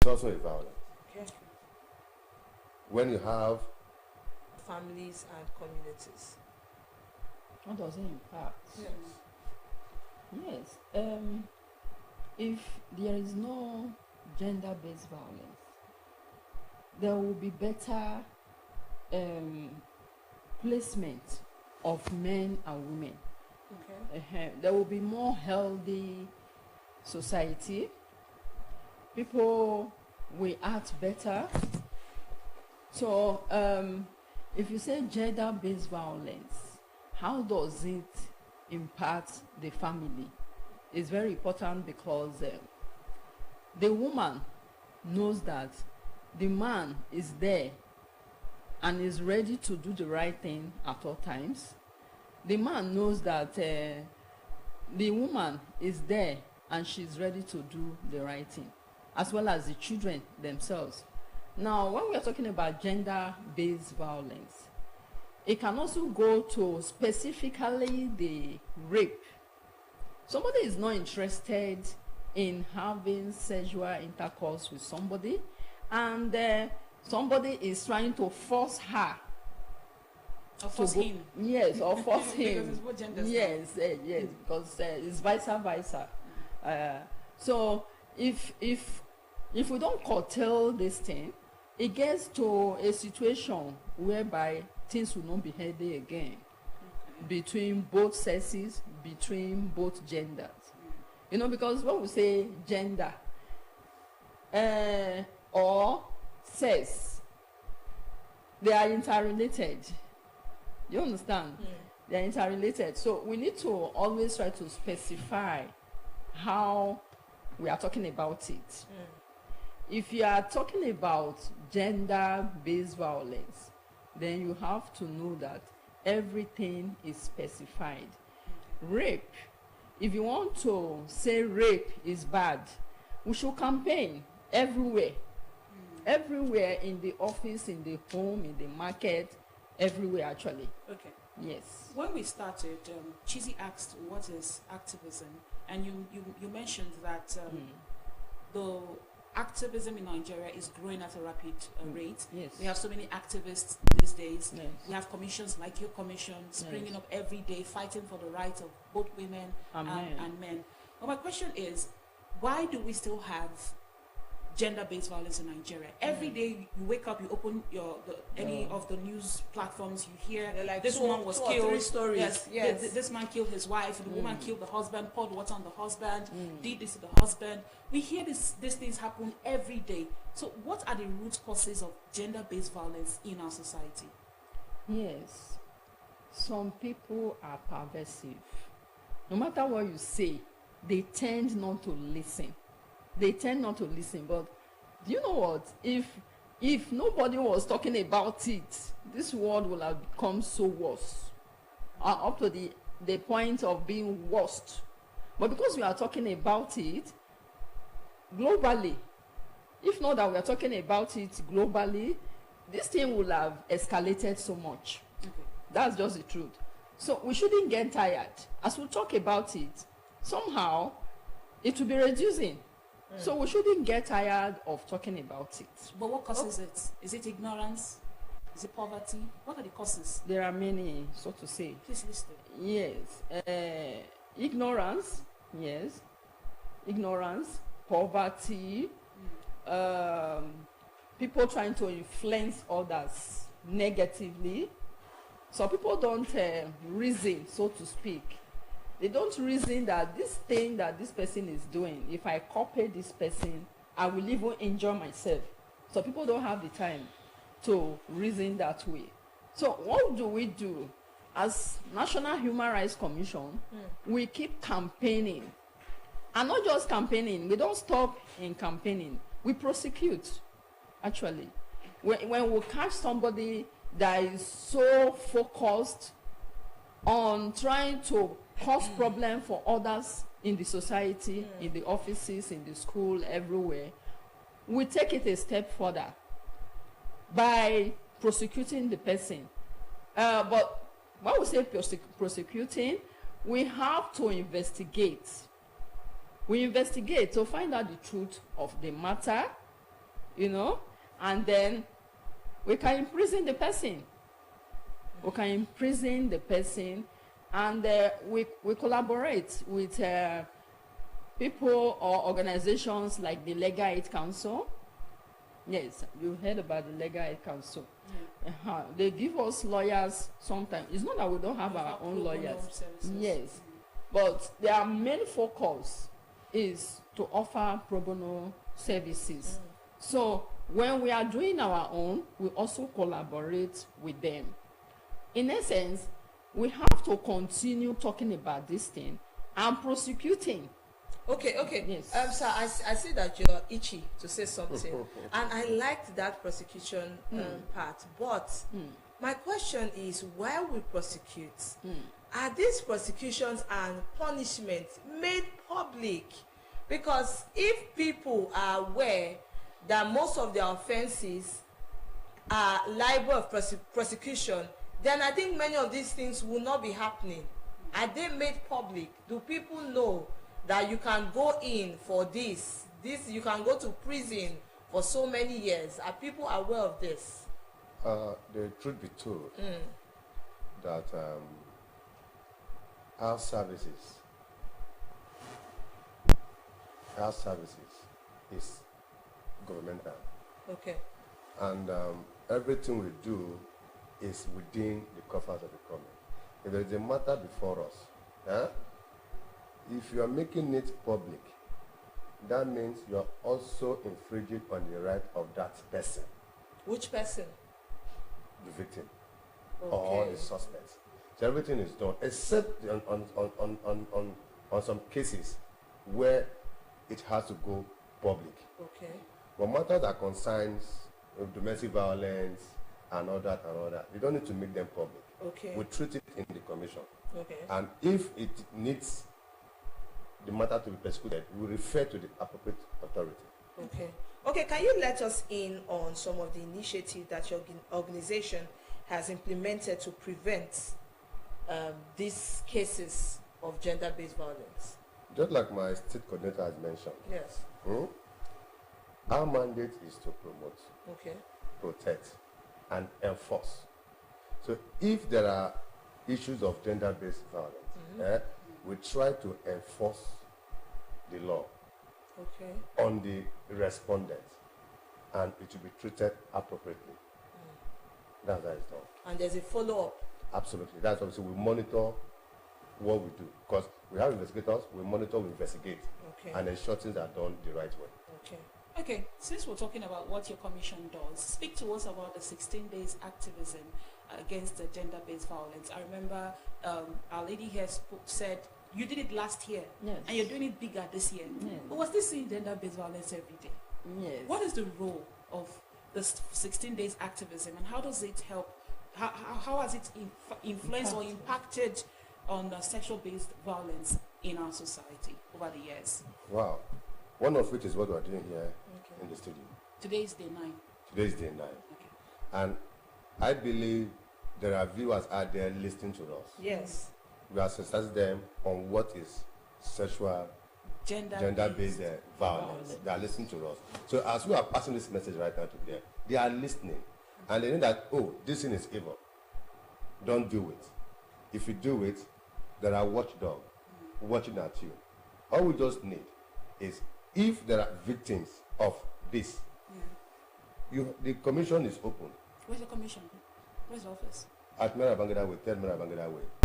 It's also a violence. Okay. When you have Families and communities. How does it impact? Yes. Yes. If there is no gender-based violence, there will be better placement of men and women. Okay. There will be more healthy society. People will act better. So if you say gender-based violence, how does it impact the family? It's very important because the woman knows that the man is there and is ready to do the right thing at all times. The man knows that the woman is there and she's ready to do the right thing, as well as the children themselves. Now, when we are talking about gender-based violence, it can also go to specifically the rape. Somebody is not interested in having sexual intercourse with somebody, and somebody is trying to force her. Or force him. Yes, or force him. Because it's both genders. Yes, yes, because it's vice versa. So if we don't curtail this thing, it gets to a situation whereby things will not be healthy again between both sexes, between both genders. You know, because when we say gender or sex, they are interrelated. You understand? They are interrelated. So we need to always try to specify how we are talking about it. If you are talking about gender-based violence, then you have to know that everything is specified. Rape, if you want to say rape is bad, we should campaign everywhere. Everywhere, in the office, in the home, in the market, everywhere actually. Okay. Yes. When we started, Chizzy asked what is activism, and you mentioned that the activism in Nigeria is growing at a rapid rate. Yes. We have so many activists these days. Yes. We have commissions like your commission springing up every day, fighting for the rights of both women and men. But my question is, why do we still have gender-based violence in Nigeria? Every day you wake up, you open any of the news platforms, you hear like this woman was killed. 3 stories. Yes. This man killed his wife. The woman killed the husband. Poured water on the husband. Did this to the husband. We hear these things happen every day. So, what are the root causes of gender-based violence in our society? Yes. Some people are pervasive. No matter what you say, they tend not to listen. But do you know what? If nobody was talking about it, this world will have become so worse, up to the point of being worst. But because we are talking about it globally, if not that we are talking about it globally, this thing will have escalated so much. Okay. That's just the truth. So we shouldn't get tired. As we talk about it, somehow it will be reducing. So we shouldn't get tired of talking about it. But what causes it? Is it ignorance? Is it poverty? What are the causes? There are many, so to say. Please list them. Yes. Ignorance. Yes. Ignorance, poverty, people trying to influence others negatively. So people don't reason, so to speak. They don't reason that this thing that this person is doing, if I copy this person, I will even injure myself. So people don't have the time to reason that way. So what do we do? As National Human Rights Commission, we keep campaigning. And not just campaigning, we don't stop in campaigning. We prosecute, actually. When we catch somebody that is so focused on trying to cause problem for others in the society, in the offices, in the school, everywhere, we take it a step further by prosecuting the person. But when we say prosecuting, we have to investigate. We investigate to find out the truth of the matter, and then we can imprison the person. We can imprison the person, and we collaborate with people or organizations like the Legal Aid Council. Yes, you heard about the Legal Aid Council. They give us lawyers sometimes. It's not that we don't have our own lawyers. Yes, but their main focus is to offer pro bono services. So when we are doing our own, we also collaborate with them. In essence, we have to continue talking about this thing and prosecuting. Okay. Yes. Sir, I see that you're itchy to say something, and I liked that prosecution part. But my question is, why we prosecute? Are these prosecutions and punishments made public? Because if people are aware that most of their offenses are liable of prosecution, then I think many of these things will not be happening. Are they made public? Do people know that you can go in for this? You can go to prison for so many years. Are people aware of this? The truth be told, that our services is governmental. Okay. And everything we do is within the coffers of the government. If there is a matter before us, if you are making it public, that means you are also infringing on the right of that person. Which person? The victim. Okay. Or the suspect. So everything is done, except on some cases where it has to go public. Okay. But matters that concerns domestic violence and all that, you don't need to make them public. Okay. We treat it in the commission. Okay. And if it needs the matter to be prosecuted, we refer to the appropriate authority. Okay, can you let us in on some of the initiatives that your organization has implemented to prevent these cases of gender-based violence? Just like my state coordinator has mentioned. Yes. Our mandate is to promote, Okay. protect, and enforce. So if there are issues of gender-based violence, we try to enforce the law Okay. on the respondent, and it will be treated appropriately. That's how it's done. And there's a follow-up. Absolutely. That's obviously we monitor what we do, because we have investigators, we monitor, we investigate, Okay. and ensure things are done the right way. Okay. Okay, since we're talking about what your commission does, speak to us about the 16 days activism against the gender-based violence. I remember our lady here said you did it last year, Yes. and you're doing it bigger this year. Yes. But we're still seeing gender-based violence every day. Yes. What is the role of the 16 days activism, and how does it help? How has it influenced or impacted on sexual-based violence in our society over the years? Wow. One of which is what we're doing here in the studio. Today is day 9. Today is day 9. Okay. And I believe there are viewers out there listening to us. Yes. We have sensitized them on what is sexual, gender-based violence. They are listening to us. So as we are passing this message right now to them, they are listening. And they know that, oh, this thing is evil. Don't do it. If you do it, there are watchdogs watching at you. All we just need is, if there are victims of this, the commission is open. Where's the commission? Where's the office? At Mera Bangada Way, 10 Mera Bangada Way.